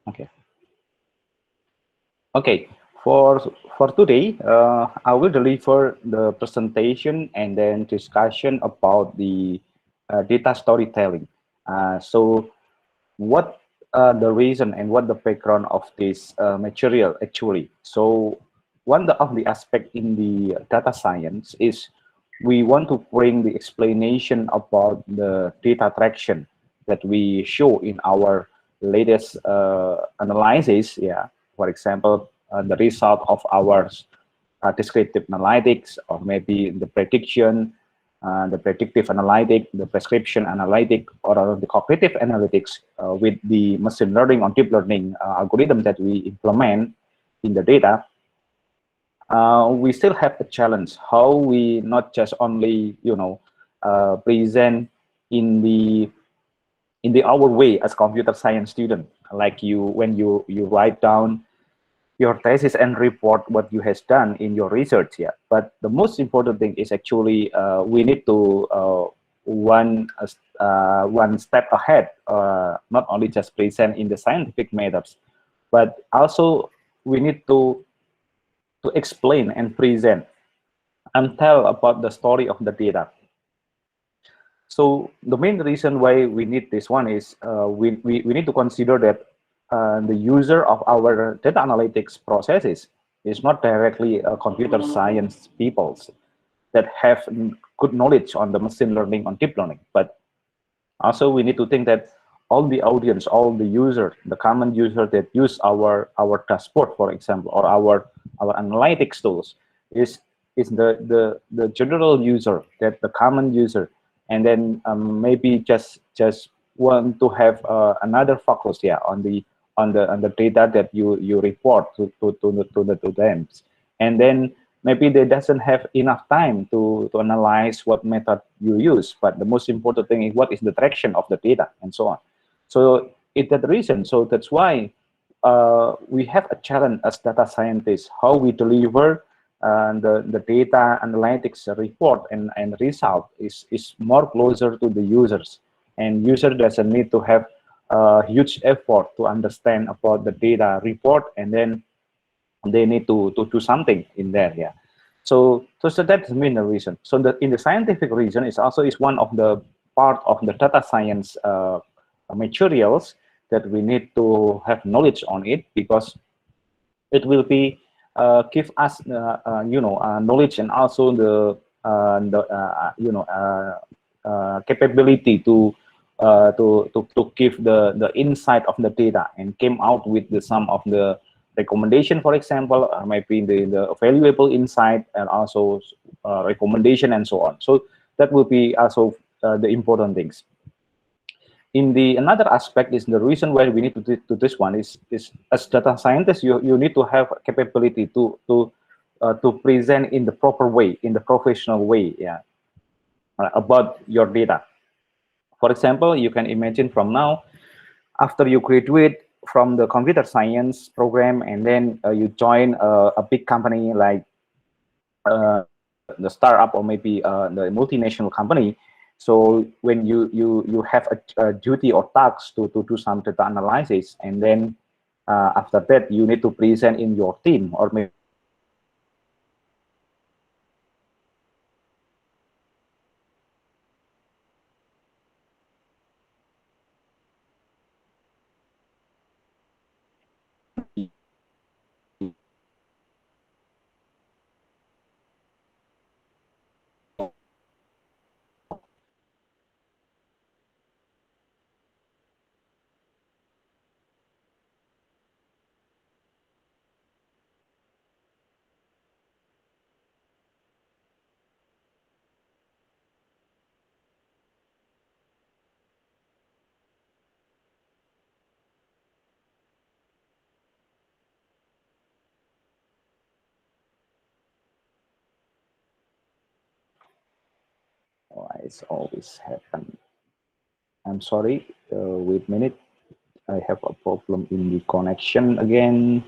Okay. Okay. For today, I will deliver the presentation and then discussion about the data storytelling. So, what the reason and what the background of this material actually? So, one of the aspect in the data science is we want to bring the explanation about the data traction that we show in our latest analysis. Yeah, for example, the result of our descriptive analytics, or maybe the predictive analytic, the prescription analytic, or the cognitive analytics with the machine learning or deep learning algorithm that we implement in the data. We still have a challenge how we not just only present in the our way as computer science student, like you when you write down your thesis and report what you has done in your research. Yeah, but the most important thing is actually we need to one step ahead, not only just present in the scientific methods, but also we need to explain and present and tell about the story of the data. So the main reason why we need this one is we need to consider that the user of our data analytics processes is not directly computer science peoples that have good knowledge on the machine learning, on deep learning, but also we need to think that all the audience, all the user, the common user that use our dashboard, for example, or our analytics tools is the general user, that the common user, and then maybe just want to have another focus, yeah, on the data that you report to them, and then maybe they doesn't have enough time to analyze what method you use, but the most important thing is what is the traction of the data and so on. So it's that reason. So that's why we have a challenge as data scientists, how we deliver the data analytics report and result is more closer to the users, and user doesn't need to have a huge effort to understand about the data report, and then they need to do something in there. Yeah, so that's the main reason. So in the scientific reason is also is one of the part of the data science materials that we need to have knowledge on it, because it will be give us knowledge, and also the capability to give the insight of the data, and came out with the some of the recommendation, for example, maybe the valuable insight, and also recommendation and so on. So that will be also the important things. In the another aspect is the reason why we need to do this one is as data scientists, you need to have capability to present in the proper way, in the professional way, yeah, about your data. For example, you can imagine from now, after you graduate from the computer science program, and then you join a big company like the startup, or maybe the multinational company. So when you have a duty or task to do some data analysis, and then after that you need to present in your team, or maybe it's always happen. I'm sorry, wait a minute, I have a problem in the connection again.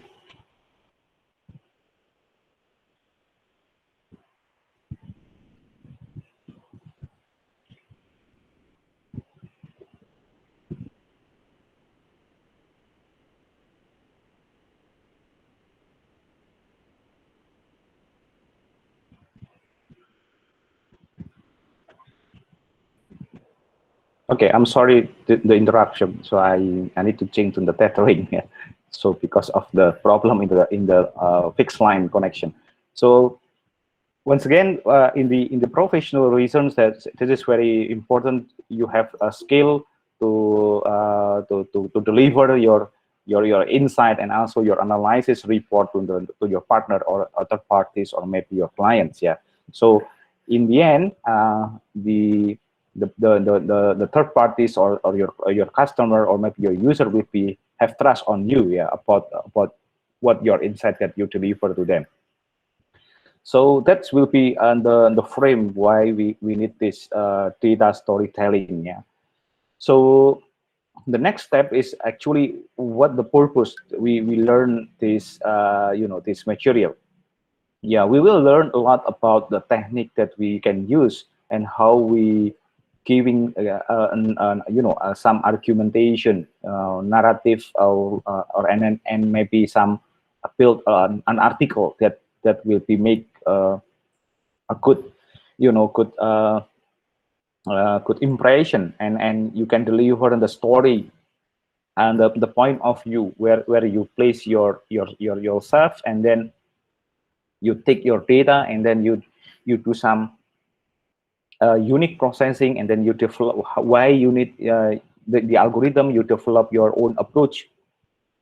Okay, I'm sorry the interruption. So I need to change to the tethering. Yeah. So because of the problem in the fixed line connection. So once again, in the professional reasons, that this is very important. You have a skill to deliver your insight and also your analysis report to your partner or other parties or maybe your clients. Yeah. So in the end, the third parties or your customer or maybe your user will be have trust on you. Yeah, about what your insight that you deliver to them. So that will be the frame why we need this data storytelling. Yeah. So the next step is actually what the purpose we learn this this material. Yeah, we will learn a lot about the technique that we can use and how we giving some argumentation, narrative, and maybe some build an article that will be make a good good good impression, and you can deliver the story and the point of view where you place yourself, and then you take your data, and then you do some unique processing, and then you develop why you need the algorithm. You develop your own approach.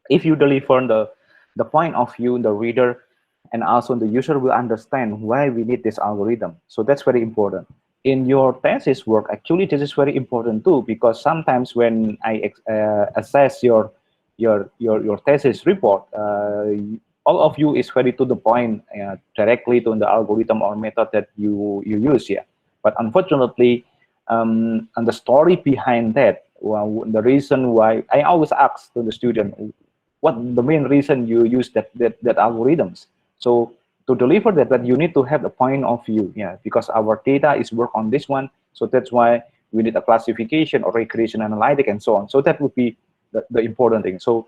If you deliver the point of view, the reader and also the user will understand why we need this algorithm. So that's very important. In your thesis work, actually, this is very important too, because sometimes when I assess your thesis report, all of you is very to the point, directly to the algorithm or method that you use. Yeah, but unfortunately, and the story behind that, well, the reason why I always ask to the student, what the main reason you use that algorithms. So to deliver that, but you need to have the point of view. Yeah, because our data is work on this one, so that's why we need a classification or regression analytic and so on. So that would be the important thing. So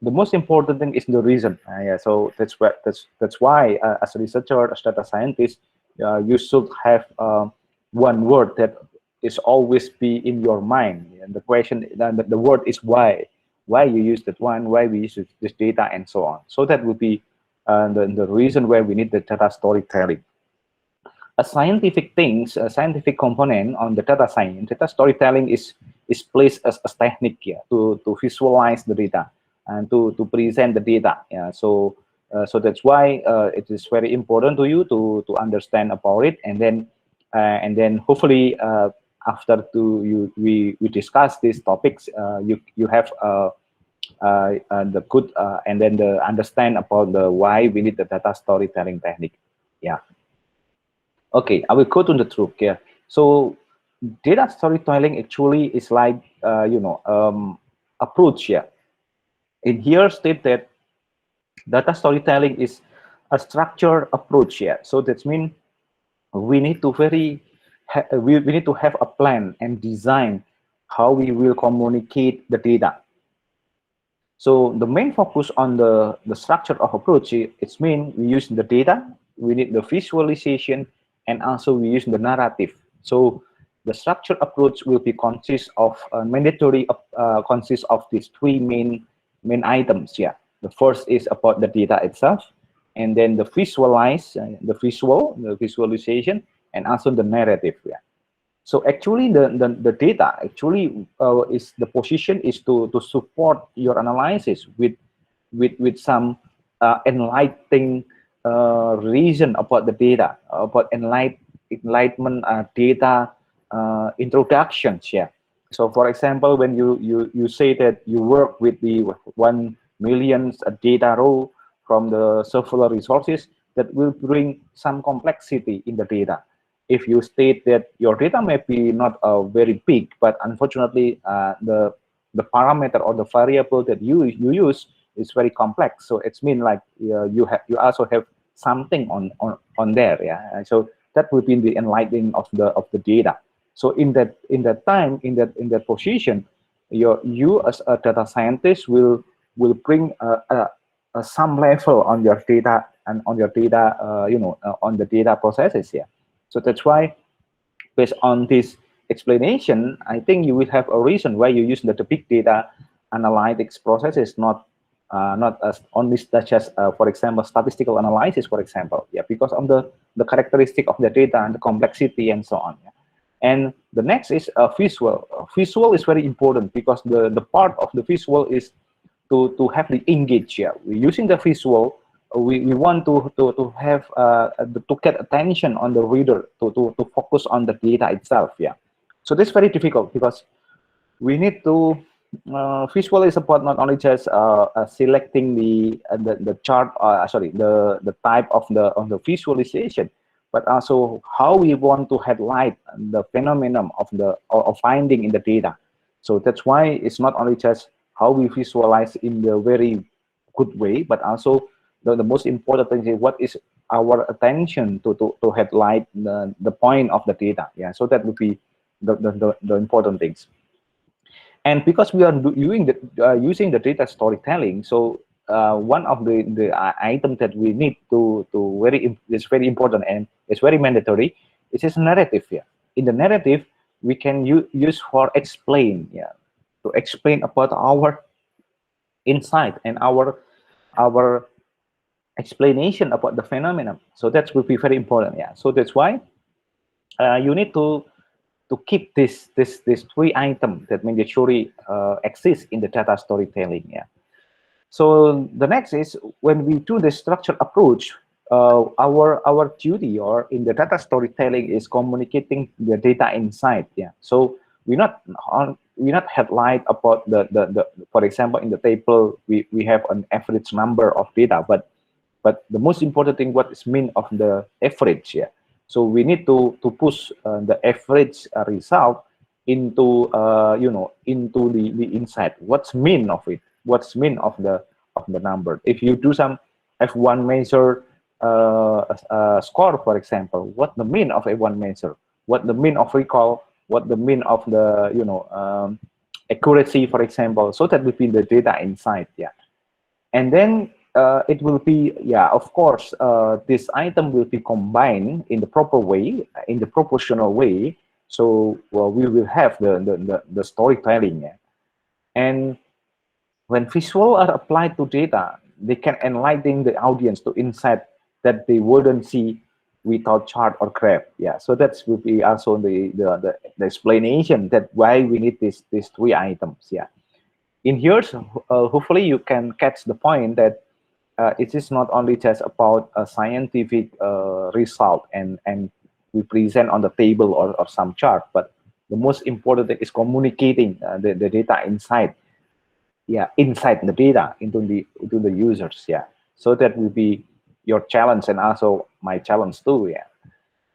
the most important thing is the reason. Yeah, so that's why as a researcher, as data scientist, you should have one word that is always be in your mind. And the question, the word is why you use that one, why we use this data, and so on. So that would be the reason why we need the data storytelling. A scientific things, a scientific component on the data science, data storytelling is placed as a technique here to visualize the data and to present the data. Yeah, so that's why it is very important to you to understand about it, and then hopefully after we discuss these topics, you have the good and then the understand about the why we need the data storytelling technique. Yeah. Okay, I will go to the truth. Yeah. So data storytelling actually is like approach. Yeah. In here state that data storytelling is a structured approach. Yeah. So that means we need to we need to have a plan and design how we will communicate the data. So the main focus on the structure of approach, it's mean we use the data, we need the visualization, and also we use the narrative. So the structure approach will be consist of mandatory consist of these three main items. Yeah, the first is about the data itself, and then the the visualization, and also the narrative. Yeah. So actually, the data actually is the position is to support your analysis with some enlightening reason about the data, about enlightenment data introductions. Yeah. So for example, when you say that you work with the 1 million data row from the several resources, that will bring some complexity in the data. If you state that your data may be not very big, but unfortunately the parameter or the variable that you use is very complex. So it's mean like you also have something on there. Yeah. And so that would be the enlightening of the data. So in that time, in that position, you as a data scientist will bring some level on your data and on your data on the data processes here. So that's why based on this explanation, I think you will have a reason why you use the big data analytics processes, not as only such as, for example, statistical analysis, for example, yeah, because of the characteristic of the data and the complexity and so on. Yeah. And the next is visual. Visual is very important because the part of the visual is to have the engage. Yeah, we're using the visual. We want to have to get attention on the reader to focus on the data itself. Yeah, so this is very difficult because we need to visual is about not only just selecting the chart, sorry, the type of the visualization, but also how we want to highlight the phenomenon of the of finding in the data. So that's why it's not only just how we visualize in the very good way, but also the most important thing is what is our attention to highlight the point of the data. Yeah, so that would be the important things. And because we are using the data storytelling, so one of the items that we need to is very important and it's very mandatory. It is narrative here. In the narrative, we can use for explain, yeah, to explain about our insight and our explanation about the phenomenon. So that will be very important. Yeah. So that's why you need to keep this three items that mandatory exist in the data storytelling. Yeah. So the next is when we do the structured approach, our duty or in the data storytelling is communicating the data insight. Yeah. So we not highlight about the for example in the table we have an average number of data, but the most important thing what is mean of the average. Yeah. So we need to push the average result into into the insight. What's mean of it? What's mean of the number? If you do some F1 measure score, for example, what the mean of F1 measure? What the mean of recall? What the mean of the accuracy, for example? So that would be the data insight. Yeah, and then it will be, yeah, of course, this item will be combined in the proper way, in the proportional way. So well, we will have the storytelling. Yeah. And when visual are applied to data, they can enlighten the audience to insight that they wouldn't see without chart or graph. Yeah, so that will be also the explanation that why we need these three items. Yeah. In here, hopefully you can catch the point that it is not only just about a scientific result and we present on the table or some chart, but the most important thing is communicating the data inside, yeah, inside the data into the users, yeah. So that will be your challenge and also my challenge too, yeah.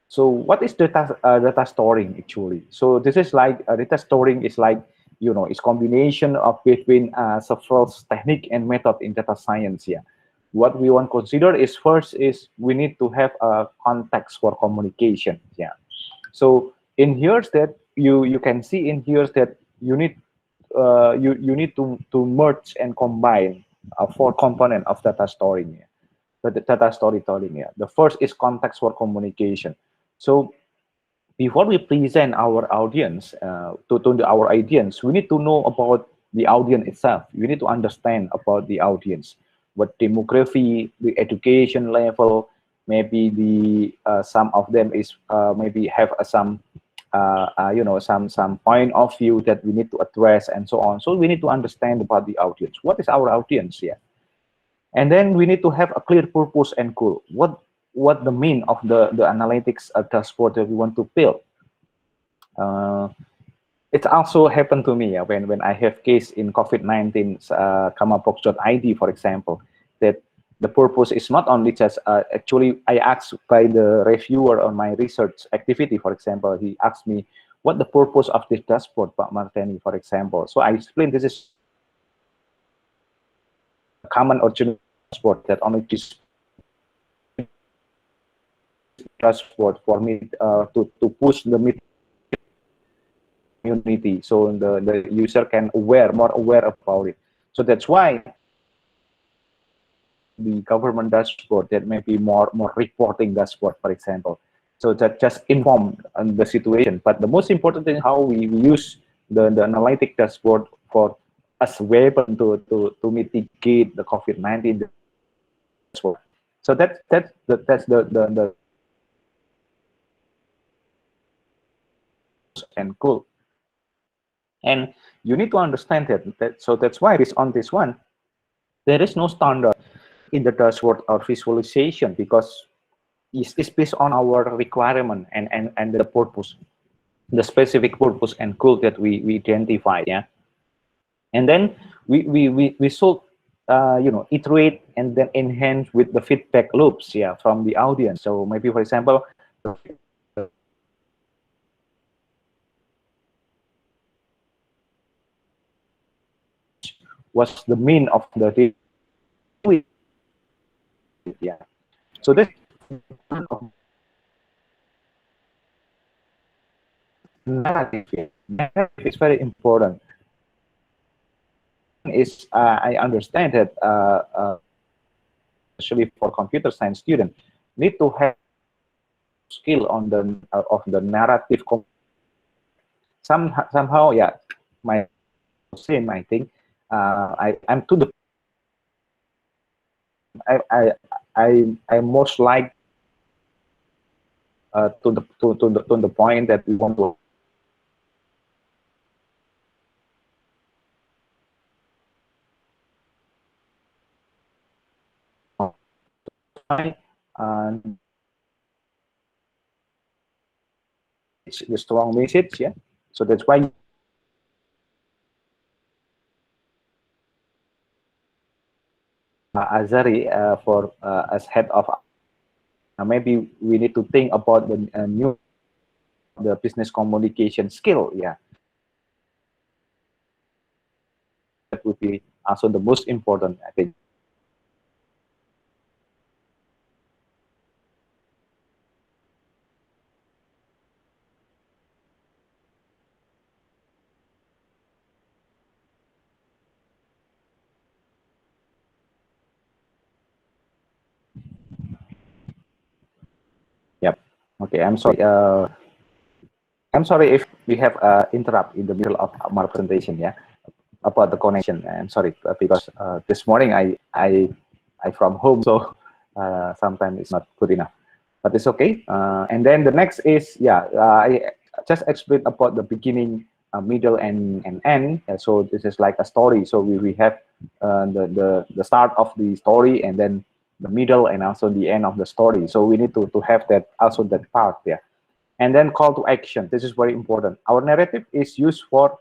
So what is data storing actually? So this is like data storing is like, it's combination of between several technique and method in data science. Yeah. What we want to consider is first is we need to have a context for communication. Yeah. So in here that you can see in here that you need you need to merge and combine four component of data storing. Yeah. The data storytelling. Yeah. The first is context for communication. So before we present our audience to our audience, we need to know about the audience itself. We need to understand about the audience, what demography, the education level, maybe the some of them is maybe have some some point of view that we need to address and so on. So we need to understand about the audience. What is our audience here? And then we need to have a clear purpose and goal. What the mean of the analytics dashboard that we want to build. It also happened to me when I have case in COVID-19 Kamabox.id, for example, that the purpose is not only just actually I asked by the reviewer on my research activity, for example, he asked me what the purpose of this dashboard, Pak Marteni, for example. So I explained this is a common or general dashboard that only this dashboard for me to push the community, so the user can more aware about it. So that's why the government dashboard that may be more reporting dashboard, for example. So that just inform on the situation. But the most important thing, how we use the analytic dashboard for as weapon to mitigate the COVID-19 dashboard. So that's the and cool. And you need to understand that so that's why this on this one, there is no standard in the dashboard or visualization, because it's based on our requirement and the purpose, the specific purpose and goal that we identify. Yeah. And then we should iterate and then enhance with the feedback loops, yeah, from the audience. So maybe, for example, what's the mean of the day, yeah. So this narrative, yeah. Narrative is very important. Is I understand that especially for computer science students, need to have skill on the of the narrative. Somehow, yeah, my same, I think. I'm to the I most like to the point that we want to the strong message, yeah. So that's why Azari for as head of maybe we need to think about the new the business communication skill, yeah. That would be also the most important, I think. Yep. Okay, I'm sorry. I'm sorry if we have interrupt in the middle of my presentation, yeah, about the connection. I'm sorry because this morning I from home, so sometimes it's not good enough, but it's okay. And then the next is, yeah, I just explained about the beginning, middle, and end. So this is like a story. So we have the start of the story, and then the middle, and also the end of the story. So we need to have that also that part there. And then call to action. This is very important. Our narrative is used for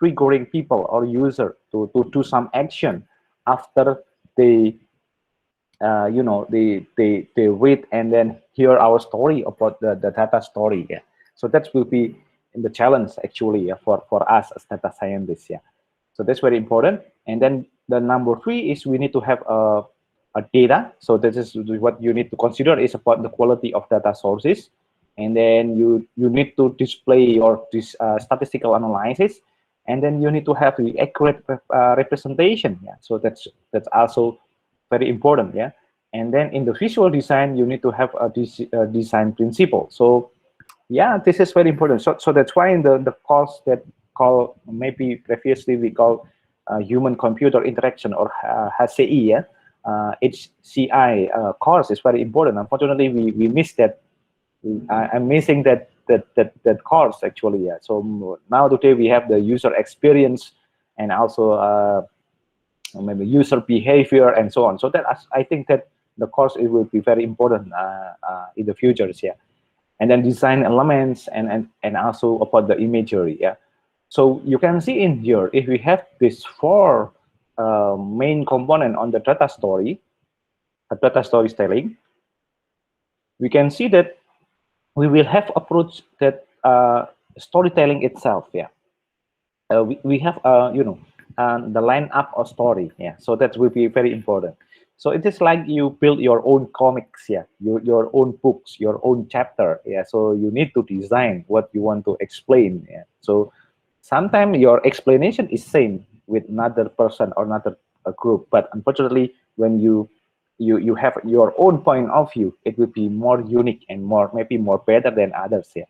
triggering people or user to do some action after they they read and then hear our story about the data story. Yeah. So that will be in the challenge actually, yeah, for us as data scientists. Yeah. So that's very important. And then the number 3 is we need to have a data. So this is what you need to consider is about the quality of data sources. And then you need to display your statistical analysis, and then you need to have the accurate representation. Yeah. So that's also very important. Yeah. And then in the visual design, you need to have a design principle. So yeah, this is very important. So that's why in the course that call, maybe previously we call human computer interaction, or HCI, yeah, HCI course is very important. Unfortunately, we missed that. I'm missing that course actually. Yeah. So now today we have the user experience, and also maybe user behavior and so on. So that I think that the course, it will be very important in the futures. Yeah. And then design elements, and also about the imagery. Yeah. So you can see in here, if we have these 4 main component on the data story, data storytelling, we can see that we will have approach that storytelling itself. Yeah. We have the line up of story. Yeah. So that will be very important. So it is like you build your own comics. Yeah. Your own books, your own chapter. Yeah. So you need to design what you want to explain. Yeah. So sometimes your explanation is same with another person or another group, but unfortunately when you you have your own point of view, it will be more unique and more maybe more better than others. Yeah.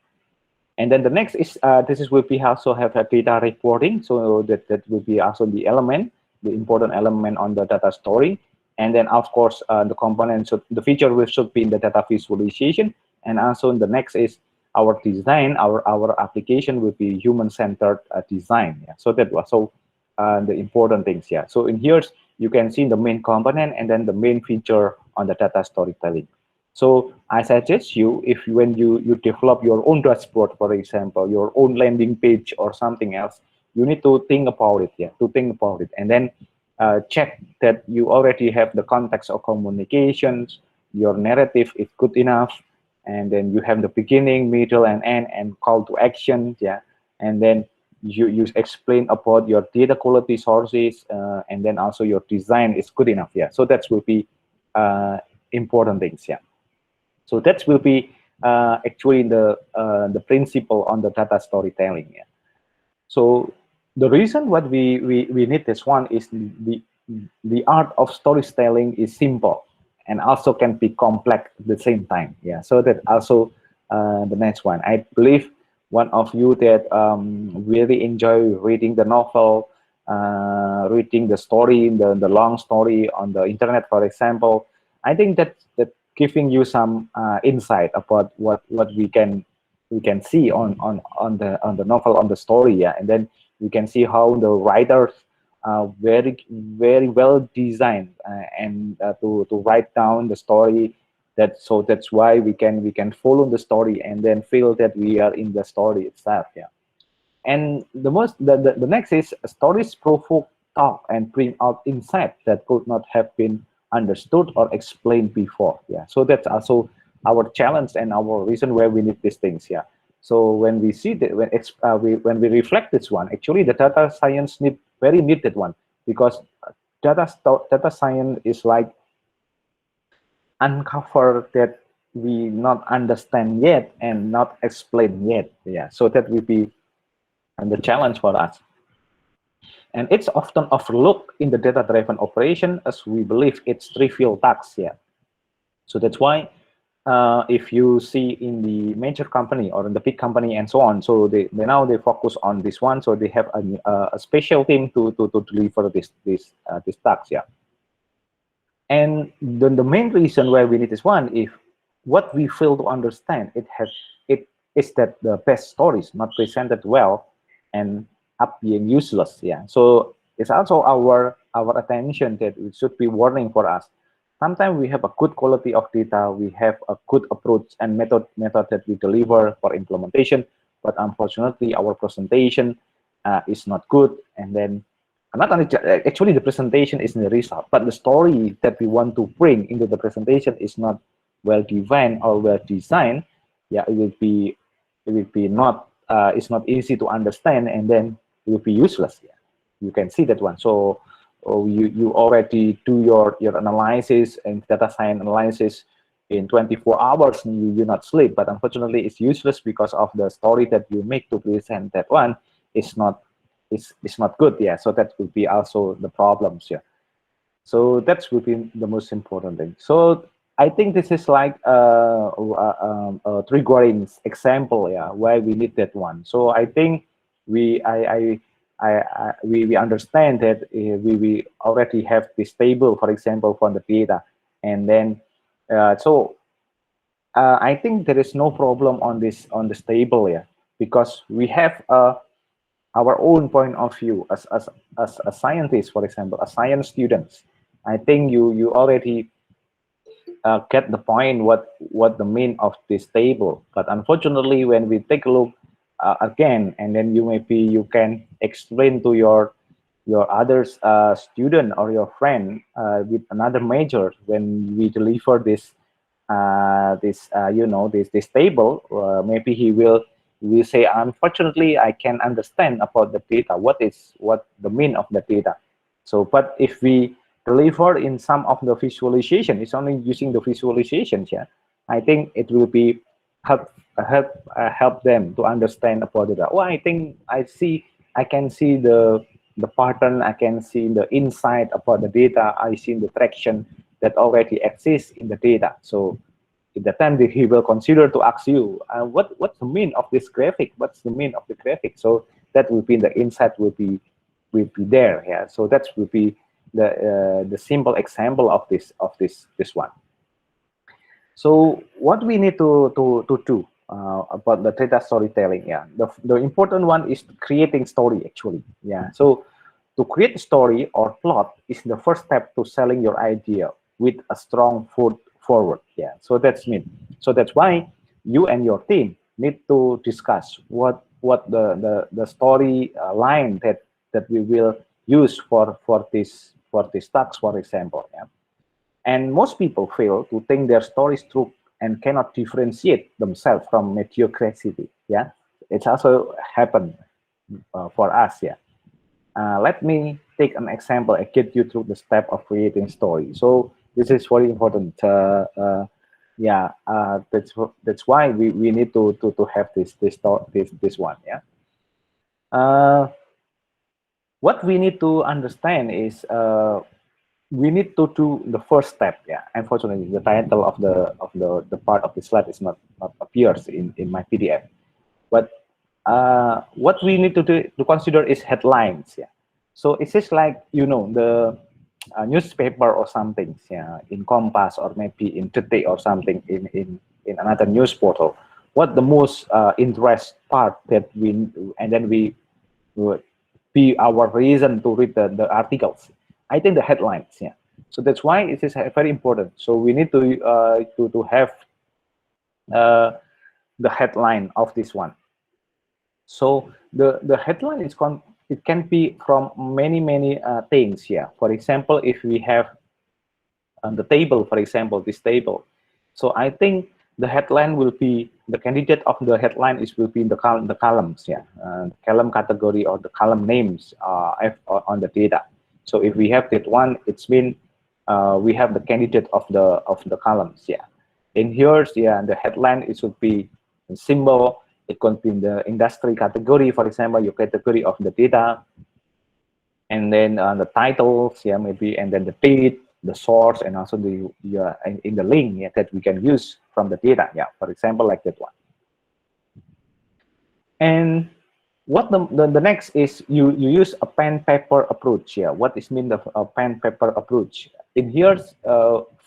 And then the next is this is will be also have a data reporting, so that will be also the element, the important element on the data story. And then of course the component should, the feature will should be in the data visualization. And also the next is our design, our application will be human-centered design. Yeah. So that was so the important things. Yeah. So in here you can see the main component and then the main feature on the data storytelling. So I suggest you, if when you develop your own dashboard, for example, your own landing page or something else, you need to think about it, yeah, to think about it, and then check that you already have the context of communications, your narrative is good enough, and then you have the beginning, middle, and end, and call to action, yeah, and then you explain about your data quality sources, and then also your design is good enough, yeah. So that will be important things, yeah. So that will be actually the principle on the data storytelling. Yeah. So the reason what we need this one is the art of storytelling is simple and also can be complex at the same time. Yeah. So that also the next one. I believe one of you that really enjoy reading the novel, reading the story, the long story on the internet, for example. I think that giving you some insight about what we can see on the novel, on the story, yeah, and then you can see how the writers very well designed and to write down the story, that so that's why we can follow the story and then feel that we are in the story itself. Yeah. And the next is stories provoke thought and bring out insight that could not have been understood or explained before. Yeah. So that's also our challenge and our reason why we need these things. Yeah. So when we see that when we reflect this one, actually the data science need very needed one, because data science is like uncover that we not understand yet and not explain yet. Yeah. So that will be the challenge for us. And it's often overlooked in the data-driven operation as we believe it's trivial tasks. Yeah. So that's why if you see in the major company or in the big company and so on, so they now they focus on this one. So they have a special team to deliver this tasks. Yeah. And then the main reason why we need this one, if what we fail to understand, it is that the best stories not presented well and up being useless. Yeah. So it's also our attention that it should be warning for us. Sometimes we have a good quality of data, we have a good approach and method that we deliver for implementation, but unfortunately our presentation is not good, and then not only actually the presentation is the result, but the story that we want to bring into the presentation is not well defined or well designed. Yeah, it will be not it's not easy to understand, and then it will be useless. Yeah, you can see that one. So you already do your analysis and data science analysis in 24 hours, and you not sleep, but unfortunately it's useless because of the story that you make to present that one is not is not good. Yeah, so that will be also the problems. Yeah, so that's will be the most important thing. So I think this is like a triggering example, yeah, why we need that one. So I think we we understand that we already have this table, for example, for the data, and then so I think there is no problem on this table, yeah, because we have our own point of view as a scientist, for example, a science students. I think you already get the point what the mean of this table. But unfortunately, when we take a look again, and then maybe you can explain to your others student or your friend with another major, when we deliver this you know, this table, maybe he will say, unfortunately I can understand about the data, what the mean of the data. So but if we deliver in some of the visualization, it's only using the visualizations, yeah, I think it will be help them to understand about it. Oh, I think I can see the pattern, I can see the insight about the data, I see the traction that already exists in the data. So at the time he will consider to ask you, what's the mean of this graphic? What's the mean of the graphic? So that will be the insight will be there. Yeah. So that will be the simple example of this one. So what we need to do about the data storytelling? Yeah, the important one is creating story actually. Yeah. So to create a story or plot is the first step to selling your idea with a strong foot forward. Yeah. So that's me. So that's why you and your team need to discuss what the story line that we will use for this task, for example. Yeah. And most people fail to think their story is true and cannot differentiate themselves from mediocrity. Yeah, it's also happened for us. Yeah. Let me take an example. I get you through the step of creating story. So this is very important. Yeah, that's why we need to have this one. Yeah. What we need to understand is we need to do the first step. Yeah, unfortunately the title of the part of the slide is not appears in my PDF, but what we need to consider is headlines. Yeah, so it's just like, you know, the newspaper or something, yeah, in Kompas or maybe in Detik or something in another news portal. What the most interest part that we, and then we would be our reason to read the articles. I think the headlines, yeah. So that's why it is very important. So we need to have the headline of this one. So the headline is it can be from many things here. For example, if we have the table, for example, this table. So I think the headline will be, the candidate of the headline is will be in the columns, yeah, column category or the column names on the data. So if we have that one, it's mean we have the candidate of the columns, yeah. In here, yeah, the headline it should be a symbol. It could be in the industry category, for example, your category of the data, and then the titles, yeah, maybe, and then the date, the source, and also the in the link, yeah, that we can use from the data, yeah, for example, like that one. And what the next is you use a pen paper approach. Yeah, what is mean the pen paper approach? In here,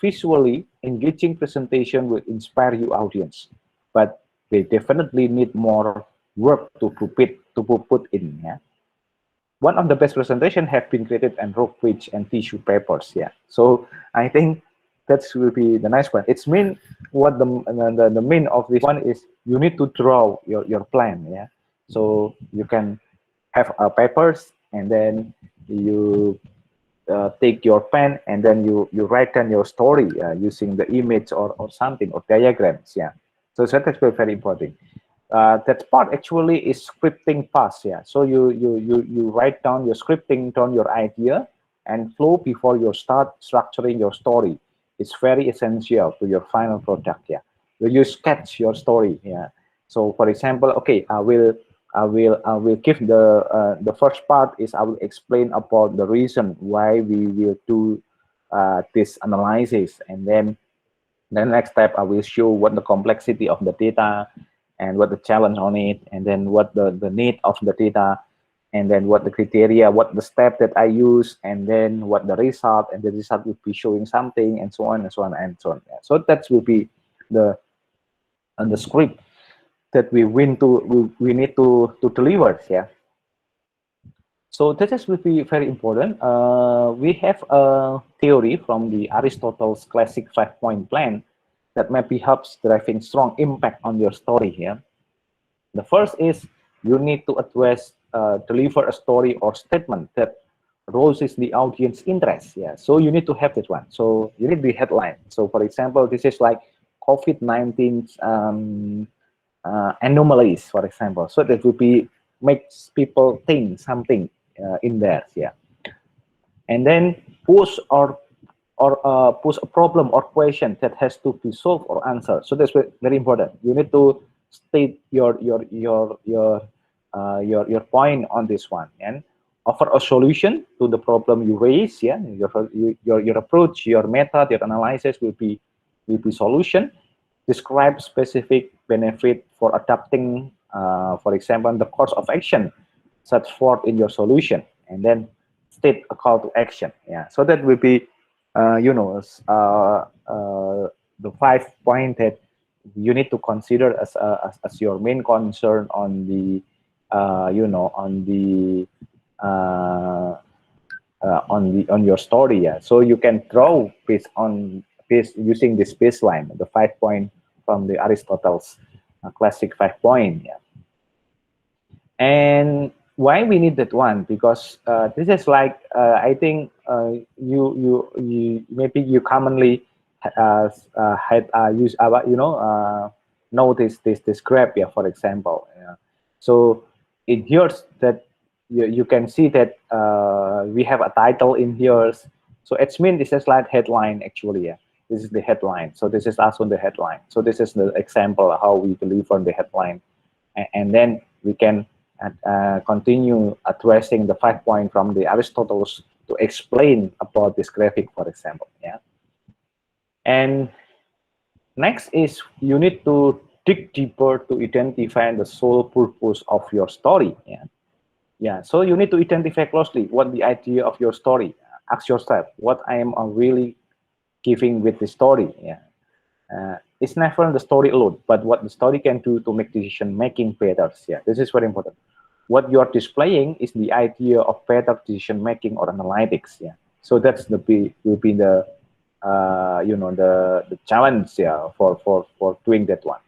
visually engaging presentation will inspire your audience, but they definitely need more work to put in. Yeah, one of the best presentation have been created on rock page and tissue papers. Yeah, so I think that will be the nice one. It's mean what the main of this one is you need to draw your plan. Yeah, so you can have papers, and then you take your pen, and then you write down your story using the image or something, or diagrams. Yeah, so that's very important. That part actually is scripting fast. Yeah, so you write down your scripting down your idea and flow before you start structuring your story. It's very essential to your final product. Yeah, you sketch your story. Yeah, so for example, okay, I will give the first part is I will explain about the reason why we will do this analysis, and then the next step I will show what the complexity of the data and what the challenge on it, and then what the need of the data, and then what the criteria, what the step that I use, and then what the result, and the result will be showing something, and so on and so on and so on. Yeah. So that will be the script that we need to deliver. Yeah. So that is will be very important. We have a theory from the Aristotle's classic 5-point plan that maybe helps driving strong impact on your story here. The first is you need to address, deliver a story or statement that rouses the audience interest. Yeah, so you need to have that one. So you need the headline. So for example, this is like COVID-19 anomalies, for example. So that would be makes people think something in there. Yeah, and then push push a problem or question that has to be solved or answered. So that's very important. You need to state your point on this one, and offer a solution to the problem you raise. Yeah, your approach, your method, your analysis will be solution. Describe specific benefit for adapting, for example, the course of action set forth in your solution, and then state a call to action. Yeah, so that will be, the 5 point that you need to consider as your main concern on the, uh, on your story. Yeah, so you can draw based using this baseline, the 5 point from the Aristotle's classic 5 point. Yeah, and why we need that one? Because this is like, I think, you maybe you commonly had use notice this graph. Yeah, for example. Yeah. So in here that you can see that we have a title in here. So it means this is like headline actually. Yeah, this is the headline. So this is also the headline. So this is the example how we deliver the headline, and then we can continue addressing the 5 point from the Aristotle's to explain about this graphic, for example. Yeah, and next is you need to dig deeper to identify the sole purpose of your story. Yeah, yeah. So you need to identify closely what the idea of your story. Ask yourself what I am really giving with the story. Yeah, it's never the story alone, but what the story can do to make decision making better. Yeah, this is very important. What you are displaying is the idea of better decision making or analytics. Yeah, so that's will be the the challenge. Yeah, for doing that one.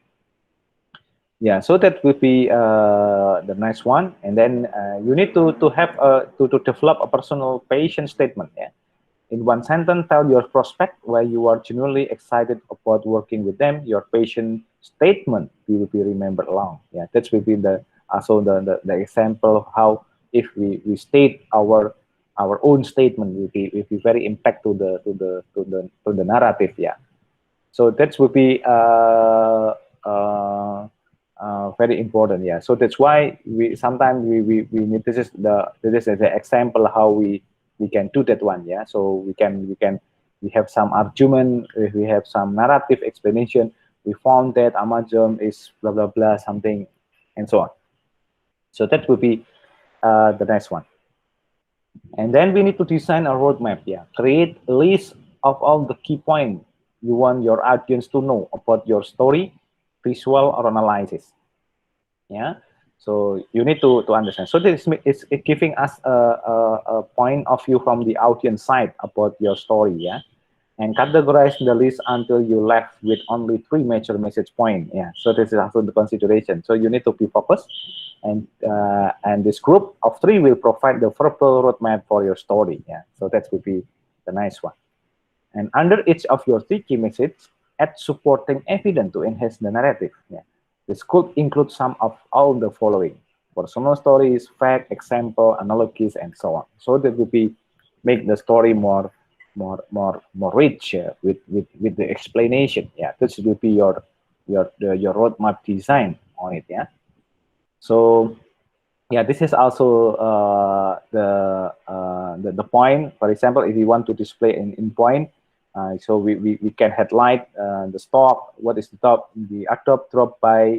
Yeah, so that will be the next one, and then you need to have to develop a personal patient statement. Yeah, in one sentence, tell your prospect why you are genuinely excited about working with them. Your patient statement will be remembered long. Yeah, that will be the also the example of how if we state our own statement will be very impact to the narrative. Yeah, so that will be very important. Yeah, so that's why we sometimes we need, this is the example how we can do that one. Yeah, so we have some argument, we have some narrative explanation. We found that Amazon is blah blah blah something, and so on. So that will be the next one. And then we need to design a roadmap. Yeah, create a list of all the key points you want your audience to know about your story, visual or analysis. Yeah, so you need to understand. So this is giving us a point of view from the audience side about your story. Yeah, and categorize the list until you left with only 3 major message points. Yeah, so this is also the consideration. So you need to be focused, and this group of 3 will provide the verbal roadmap for your story. Yeah, so that will be the nice one. And under each of your 3 key messages, add supporting evidence to enhance the narrative. Yeah, this could include some of all the following: personal stories, fact, example, analogies, and so on. So that will be make the story more rich with the explanation. Yeah, this will be your roadmap design on it. Yeah, so yeah, this is also the point. For example, if you want to display in point, so we can headlight the stock, what is the top, the adopt, drop by.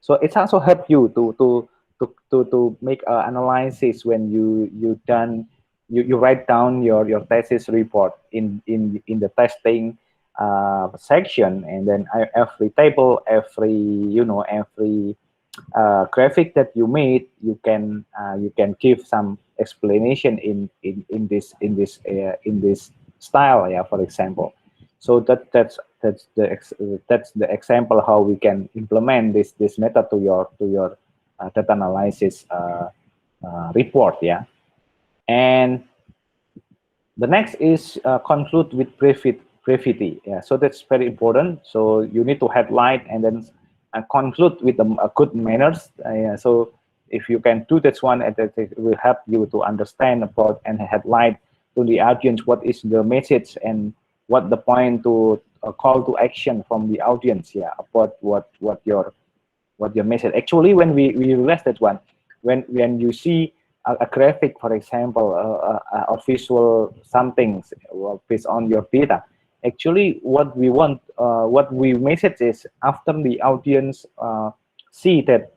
So it's also help you to make analysis when you done you write down your thesis report in the testing section, and then every table, every graphic that you made, you can give some explanation in this style. Yeah, for example. So that's the example how we can implement this method to your data analysis report. Yeah, and the next is conclude with brevity. Yeah, so that's very important. So you need to headline and then conclude with a good manners. Yeah, so if you can do that one, it will help you to understand about and headline to the audience what is the message and what the point to call to action from the audience. Yeah, about what your message. Actually, when we realize that one, when you see a graphic, for example, or visual something based on your data. Actually, what we want, what we message is after the audience see that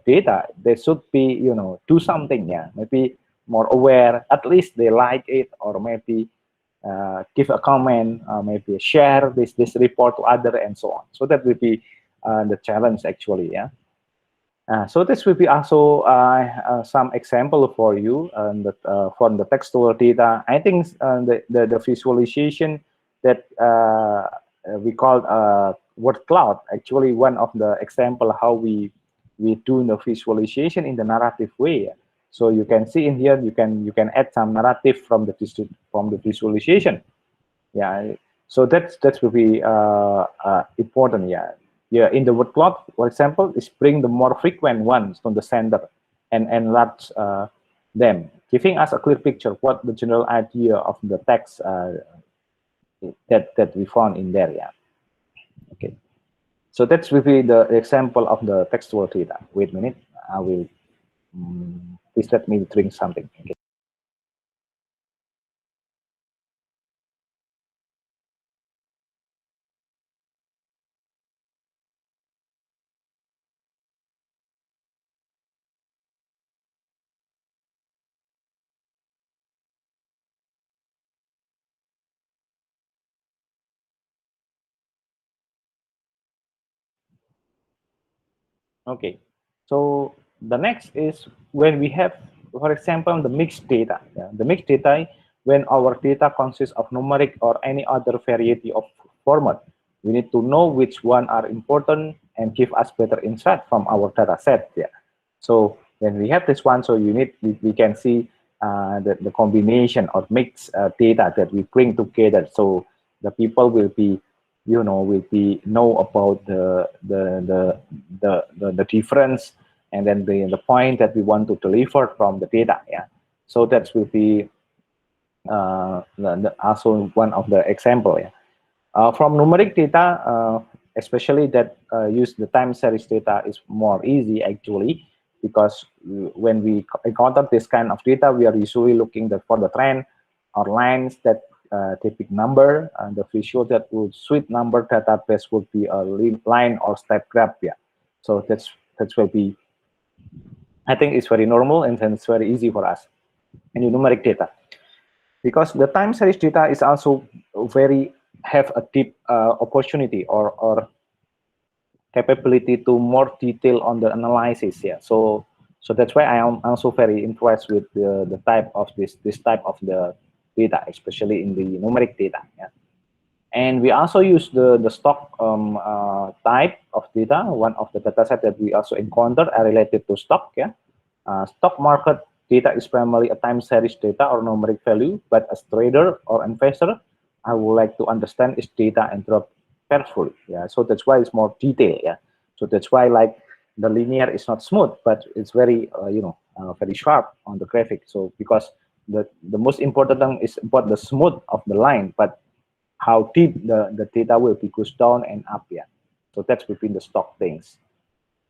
data, they should be, do something, yeah, maybe more aware, at least they like it, or maybe give a comment, maybe share this report to other, and so on. So that will be the challenge actually, yeah. So this will be also some example for you from the textual data. I think the visualization that we call word cloud, actually one of the example how we do the visualization in the narrative way. So you can see in here, you can add some narrative from the visualization. Yeah, so that will be important. Yeah, yeah. In the word cloud, for example, is bring the more frequent ones to the center and enlarge them, giving us a clear picture what the general idea of the text that we found in there. Yeah. Okay. So that will be the example of the textual data. Wait a minute. I will. Please let me drink something. Okay. Okay, so the next is when we have, for example, the mixed data. Yeah? The mixed data, when our data consists of numeric or any other variety of format, we need to know which one are important and give us better insight from our data set. Yeah. So when we have this one, so we can see the combination or mixed data that we bring together. So the people will be will be know about the difference, and then the point that we want to deliver from the data. Yeah, so that will be also one of the example. Yeah, from numeric data, especially that use the time series data is more easy actually, because when we encounter this kind of data, we are usually looking for the trend or lines that typical number, and the visual that would suite number database would be a line or step graph. Yeah, so that will be, I think it's very normal, and then it's very easy for us. And numeric data, because the time series data is also very have a deep opportunity or capability to more detail on the analysis. Yeah, so that's why I am also very impressed with the type of this type of the data, especially in the numeric data. Yeah. And we also use the stock type of data. One of the data set that we also encountered are related to stock. Yeah, stock market data is primarily a time series data or numeric value, but as trader or investor, I would like to understand its data and drop carefully. Yeah, so that's why it's more detailed. Yeah, so that's why like the linear is not smooth, but it's very very sharp on the graphic. So because the most important thing is about the smooth of the line, but how deep the data will be goes down and up. Yeah, so that's between the stock things.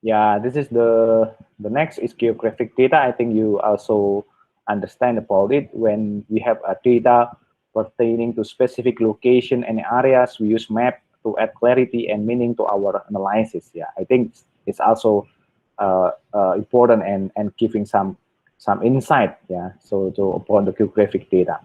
Yeah, this is the next is geographic data. I think you also understand about it. When we have a data pertaining to specific location and areas, we use map to add clarity and meaning to our analysis. Yeah, I think it's also important and giving some insight. Yeah, so upon the geographic data.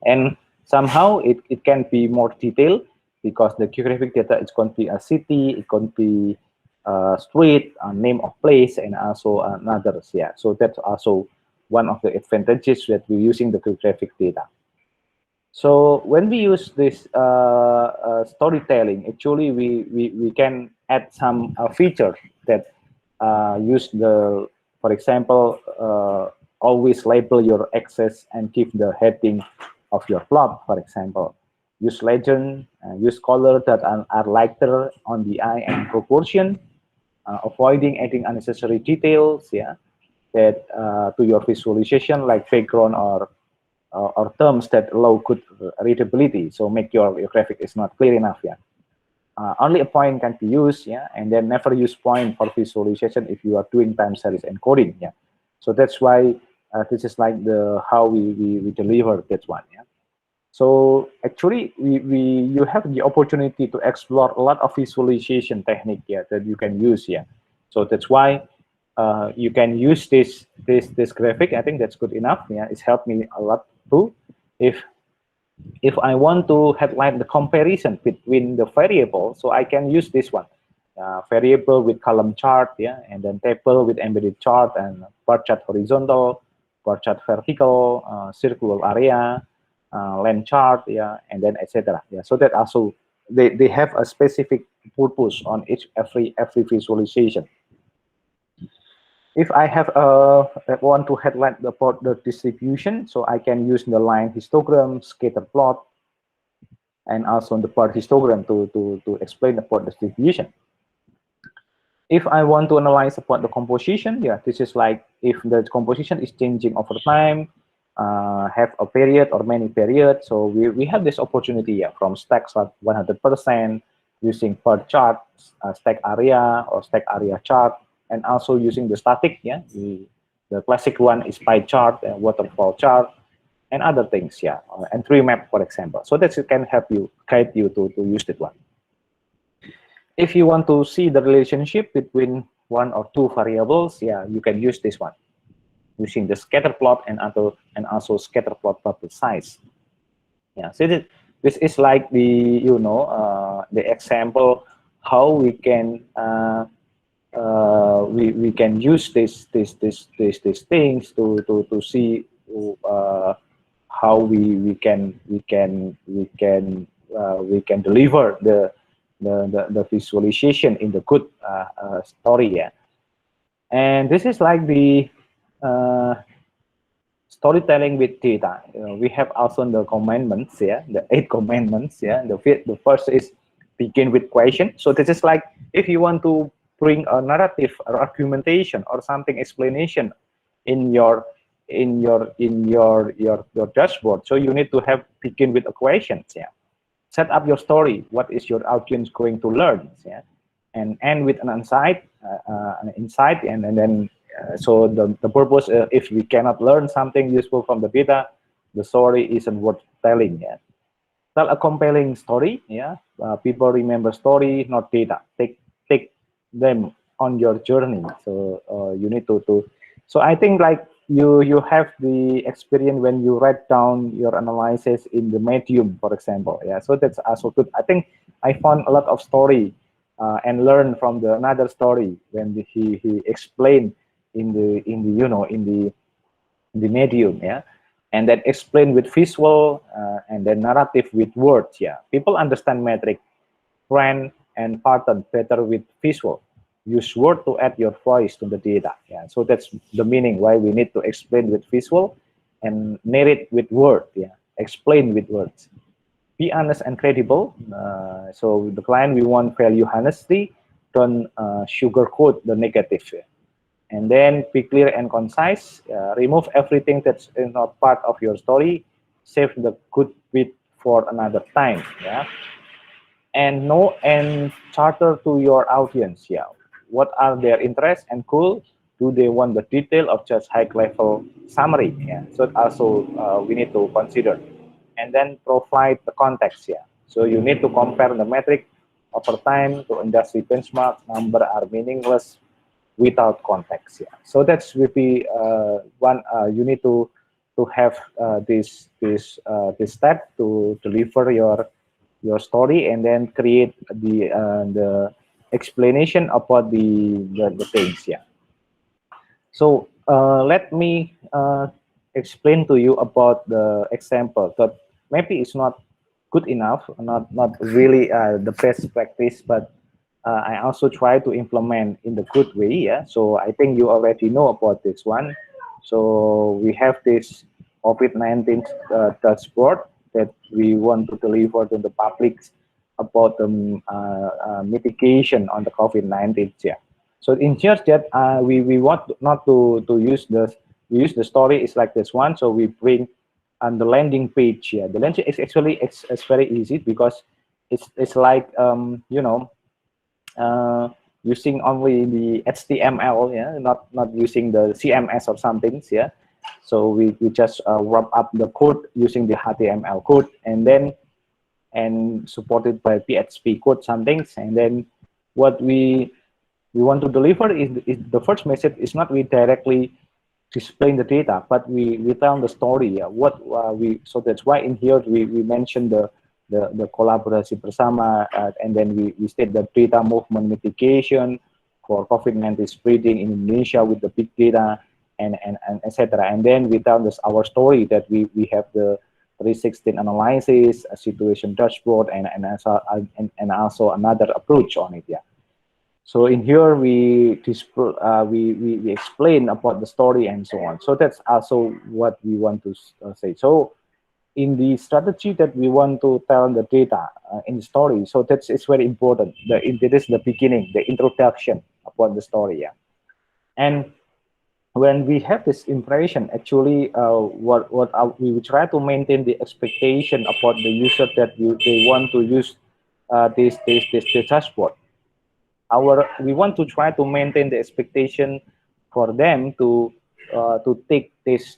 And somehow it can be more detailed, because the geographic data is going to be a city, it can be a street, a name of place, and also another. Yeah, so that's also one of the advantages that we're using the geographic data. So when we use this storytelling, actually we can add some features that use for example, always label your access and give the heading of your plot, for example. Use legend, use color that are lighter on the eye and proportion, avoiding adding unnecessary details, yeah, that to your visualization, like background or terms that allow good readability. So make your graphic is not clear enough. Yeah. Only a point can be used. Yeah, and then never use point for visualization if you are doing time series encoding. Yeah. So that's why This is like the how we deliver that one. Yeah. So actually, you have the opportunity to explore a lot of visualization technique, yeah, that you can use. Yeah. So that's why you can use this graphic. I think that's good enough. Yeah, it's helped me a lot too. If I want to highlight the comparison between the variable, so I can use this one. Variable with column chart, yeah, and then table with embedded chart and bar chart horizontal, bar chart vertical, circular area, line chart, yeah, and then etc. Yeah, so that also they have a specific purpose on every visualization. If I have want to highlight the distribution, so I can use the line histogram, scatter plot, and also the part histogram to explain the part distribution. If I want to analyze about the composition, yeah, this is like if the composition is changing over time, have a period or many periods. So we have this opportunity, yeah, from stack chart 100% using per chart, stack area or stack area chart, and also using the static, yeah, the classic one is pie chart and waterfall chart and other things, yeah, and tree map, for example. So that can help you, guide you to use that one. If you want to see the relationship between one or two variables, yeah, you can use this one using the scatter plot and also scatter plot bubble size. Yeah, so this is like the the example how we can we can use these things to see how we can deliver the visualization in the good story. Yeah, and this is like the uh, storytelling with data. We have also the commandments. Yeah, the 8 commandments. Yeah, the first is begin with question. So this is like if you want to bring a narrative or argumentation or something explanation in your your dashboard. So you need to have begin with a question. Yeah, set up your story. What is your audience going to learn? Yeah, and end with an insight, and then so the purpose, if we cannot learn something useful from the data, the story isn't worth telling. Yeah, tell a compelling story. Yeah, people remember story, not data. Take them on your journey. So you need to. So I think like you have the experience when you write down your analysis in the Medium, for example. Yeah, so that's also good. I think I found a lot of story and learn from the another story when he explained in the Medium. Yeah, and then explain with visual and then narrative with words. Yeah, people understand metric, trend, and pattern better with visual. Use word to add your voice to the data. Yeah, so that's the meaning why we need to explain with visual and narrate with word. Yeah, explain with words. Be honest and credible. So the client, we want value honesty. Don't sugarcoat the negative. Yeah. And then be clear and concise. Remove everything that's not part of your story. Save the good bit for another time. Yeah, and know and charter to your audience. Yeah, what are their interests and goals? Do they want the detail of just high level summary? Yeah, so also we need to consider, and then provide the context. Yeah, so you need to compare the metric over time to industry benchmark. Number are meaningless without context. Yeah, so that's will be one. You need to have this step to deliver your story, and then create the explanation about the things. Yeah, so let me explain to you about the example that maybe it's not good enough, not really the best practice, but I also try to implement in the good way. Yeah, so I think you already know about this one. So we have this COVID-19 dashboard that we want to deliver to the public about the mitigation on the COVID-19. Yeah. So in just that we want not to use the story is like this one. So we bring on the landing page. Yeah, the landing is actually it's very easy because it's like uh, using only the HTML, yeah, not using the CMS or something, yeah. So we just wrap up the code using the HTML code, and then and supported by PHP code some things, and then what we want to deliver is the first message is not we directly displaying the data, but we tell the story. What we so that's why in here we mentioned the kolaborasi bersama, and then we state the data movement mitigation for COVID-19 spreading in Indonesia with the big data and etc. And then we tell this our story that we have the 316 analysis, a situation dashboard, and also another approach on it. Yeah. So in here we explain about the story and so on. So that's also what we want to say. So in the strategy that we want to tell the data in the story, so that's it's very important. It is the beginning, the introduction about the story. Yeah. And when we have this impression, actually, we will try to maintain the expectation about the user that they want to use this dashboard. We want to try to maintain the expectation for them to take this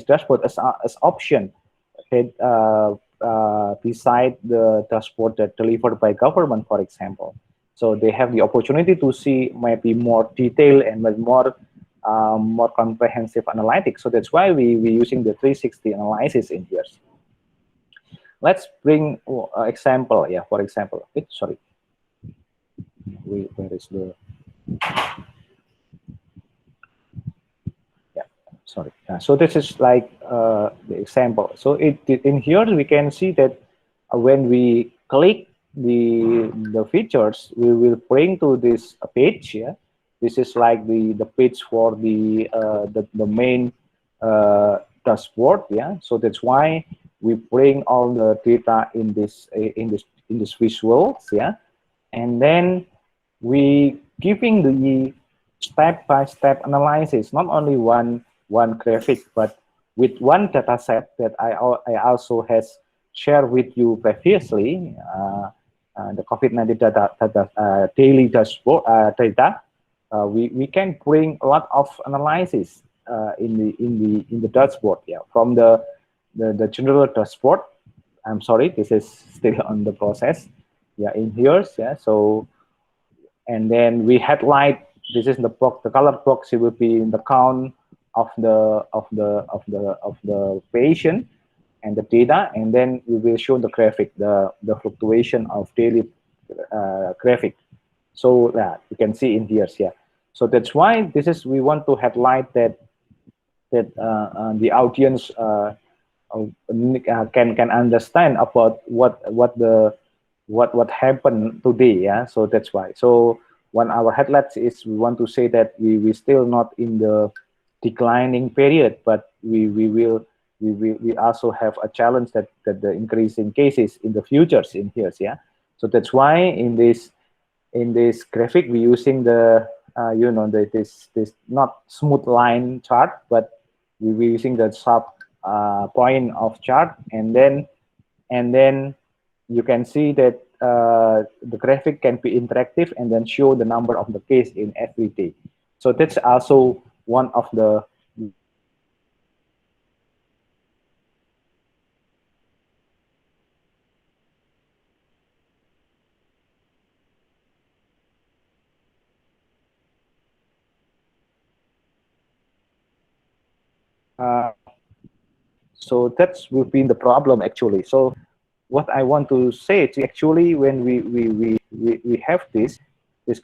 dashboard as option that, beside the dashboard that delivered by government, for example. So they have the opportunity to see maybe more detail and more comprehensive analytics. So that's why we using the 360 analysis in here. Let's bring example. Yeah, for example, sorry. Where is the sorry. So this is like the example. So in here we can see that when we click the features, we will bring to this page. Yeah, this is like the page for the main dashboard. Yeah, so that's why we bring all the data in this visuals. Yeah, and then we giving the step-by-step analysis, not only one graphic, but with one data set that I also has shared with you previously, the COVID-19 daily dashboard data. We can bring a lot of analysis in the dashboard. Yeah, from the general dashboard. I'm sorry, this is still on the process. Yeah, in here. Yeah, so and then we highlight. This is the box. The color box. It will be in the count of the patient and the data, and then we will show the graphic, the fluctuation of daily graphic. So you can see in here. Yeah. So that's why this is we want to highlight that the audience can understand about what happened today. Yeah, so that's why. So one our headlights is we want to say that we still not in the declining period, but we also have a challenge that the increasing cases in the futures in here. Yeah, so that's why in this graphic we using the this not smooth line chart, but we using the sharp point of chart, and then you can see that the graphic can be interactive and then show the number of the case in every day. So that's also one of the so that's will be the problem actually. So what I want to say is actually when we have this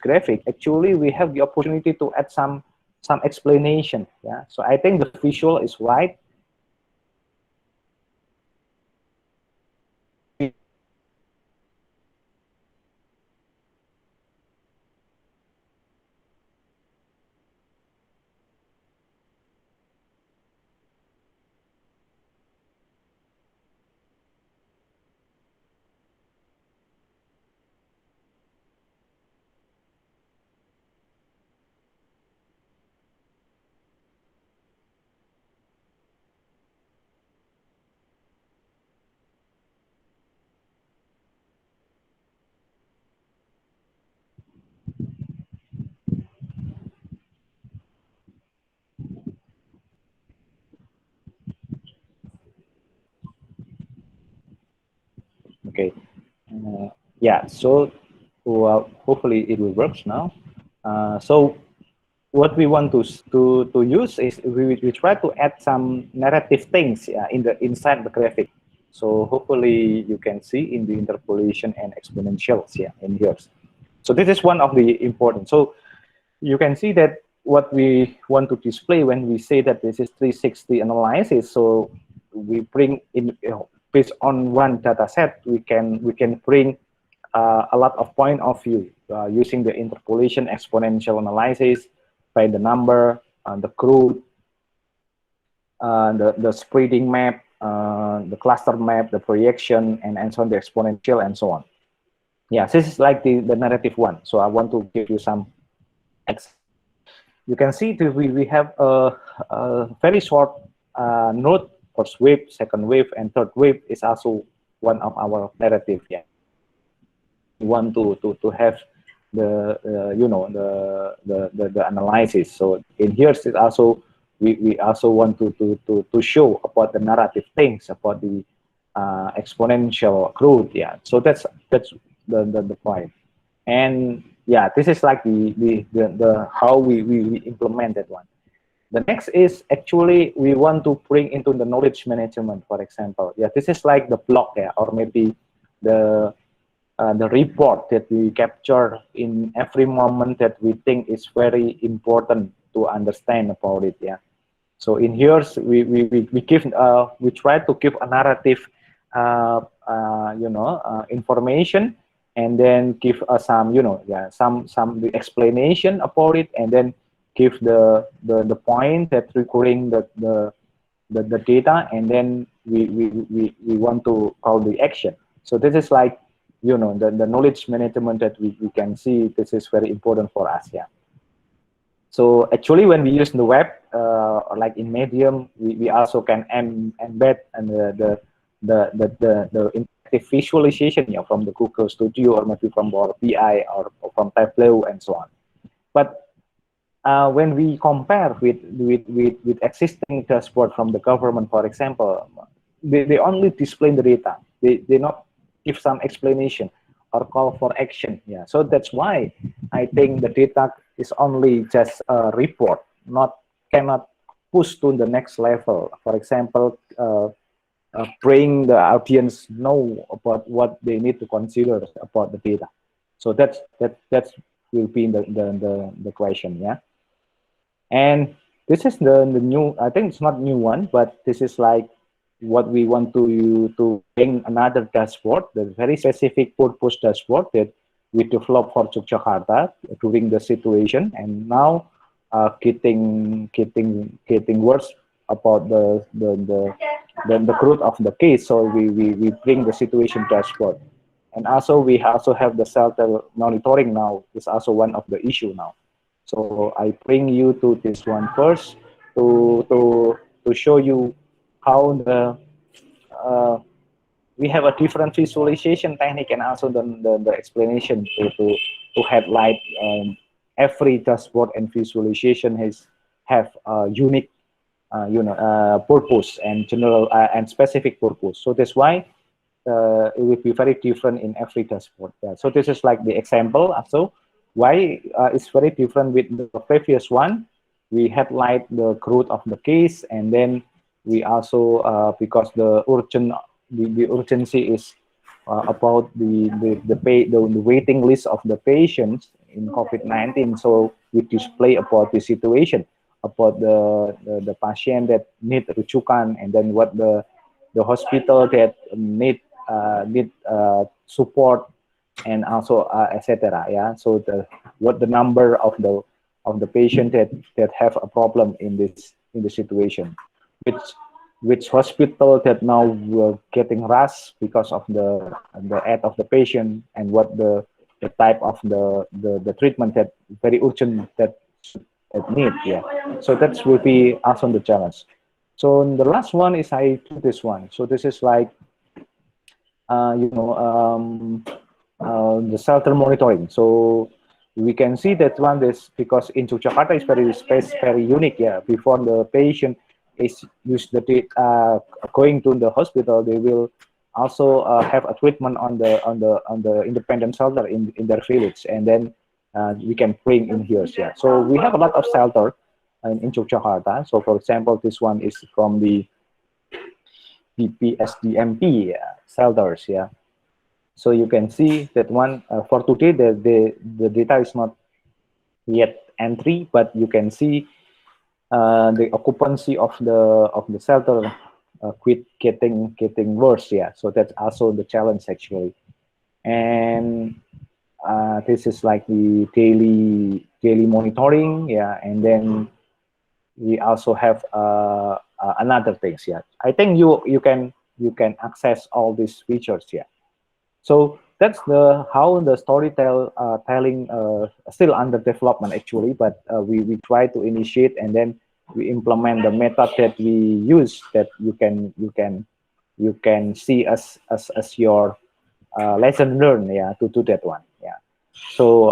graphic, actually we have the opportunity to add some explanation. Yeah. So I think the visual is right. Okay. Yeah. So well, hopefully it will work now. So what we want to use is we try to add some narrative things, yeah, inside the graphic. So hopefully you can see in the interpolation and exponentials, yeah, in here. So this is one of the important. So you can see that what we want to display when we say that this is 360 analysis. So we bring in, based on one data set, we can bring a lot of point of view using the interpolation, exponential analysis, by the number, the crude, the spreading map, the cluster map, the projection, and so on, the exponential, and so on. Yeah, this is like the narrative one. So I want to give you some. You can see that we have a very short note. First wave, second wave, and third wave is also one of our narrative. Yeah, we want to have the you know, the analysis. So in here is also we also want to show about the narrative things about the exponential growth. Yeah, so that's the point. And yeah, this is like the how we implement that one. The next is actually we want to bring into the knowledge management, for example. Yeah, this is like the blog, yeah, or maybe the report that we capture in every moment that we think is very important to understand about it. Yeah. So in here we give we try to give a narrative, you know, information, and then give some, you know, yeah, some the explanation about it, and then give the point that recurring the data, and then we want to call the action. So this is like, you know, the knowledge management that we can see. This is very important for us. Yeah. So actually, when we use the web, like in Medium, we also can embed and the interactive visualization, you know, from the Google Studio, or maybe from Power BI, or from Tableau, and so on. But when we compare with existing dashboard from the government, for example, they only display the data. They not give some explanation or call for action. Yeah, so that's why I think the data is only just a report, cannot push to the next level. For example, bring the audience know about what they need to consider about the data. So that will be the question. Yeah. And this is the new, I think it's not new one, but this is like what we want to bring another dashboard, the very specific purpose dashboard that we developed for Yogyakarta during the situation, and now getting worse about the growth of the case. So we bring the situation dashboard, and also we also have the shelter monitoring now. Is also one of the issue now. So I bring you to this one first to show you how we have a different visualization technique, and also the explanation to highlight every dashboard and visualization have a unique you know, purpose and general and specific purpose. So that's why it will be very different in every dashboard. Yeah. So this is like the example. So why it's very different with the previous one. We highlight the growth of the case, and then we also because the urgency is about the waiting list of the patients in COVID-19. So we display about the situation, about the patient that need rujukan, and then what the hospital that need support, and also etc. Yeah. So what the number of the patient that have a problem in this situation, which hospital that now were getting rush because of the add of the patient, and what the type of the treatment that very urgent that need. Yeah. So that will be also the challenge. So the last one is I do this one. So this is like you know, the shelter monitoring. So we can see that one is because in Yogyakarta is very unique. Yeah, before the patient is use the going to the hospital, they will also have a treatment on the independent shelter in their village, and then we can bring in here. Yeah. So we have a lot of shelter in Yogyakarta. So for example, this one is from the PPSDMP shelters. Yeah. So you can see that one for today the data is not yet entry, but you can see the occupancy of the shelter quit getting worse. Yeah. So that's also the challenge actually. And this is like the daily monitoring. Yeah. And then we also have another things. Yeah. I think you can access all these features. Yeah. So that's the how the telling still under development actually, but we try to initiate, and then we implement the method that we use, that you can see as your lesson learned. Yeah, to do that one. Yeah. So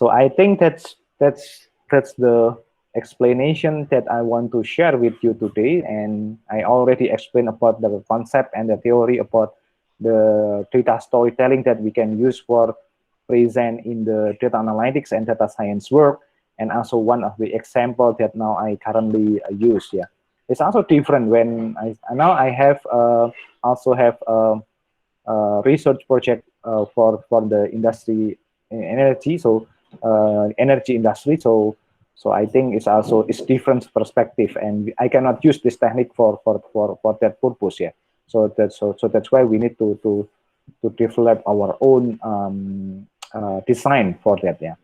I think that's the explanation that I want to share with you today. And I already explained about the concept and the theory about the data storytelling that we can use for present in the data analytics and data science work. And also one of the example that now I currently use. Yeah, it's also different when now I have also have research project for the industry energy. So energy industry. So I think it's also it's different perspective, and I cannot use this technique for that purpose. Yeah. So that's why we need to develop our own design for that. Yeah.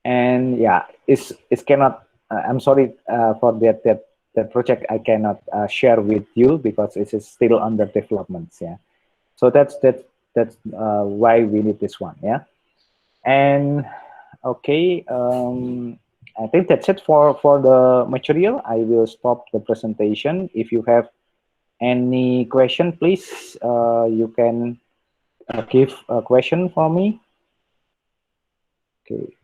And yeah, it's cannot. I'm sorry for that project. I cannot share with you because it is still under development. Yeah. So that's why we need this one. Yeah. And okay, I think that's it for the material. I will stop the presentation. If you have any question, please you can give a question for me. Okay.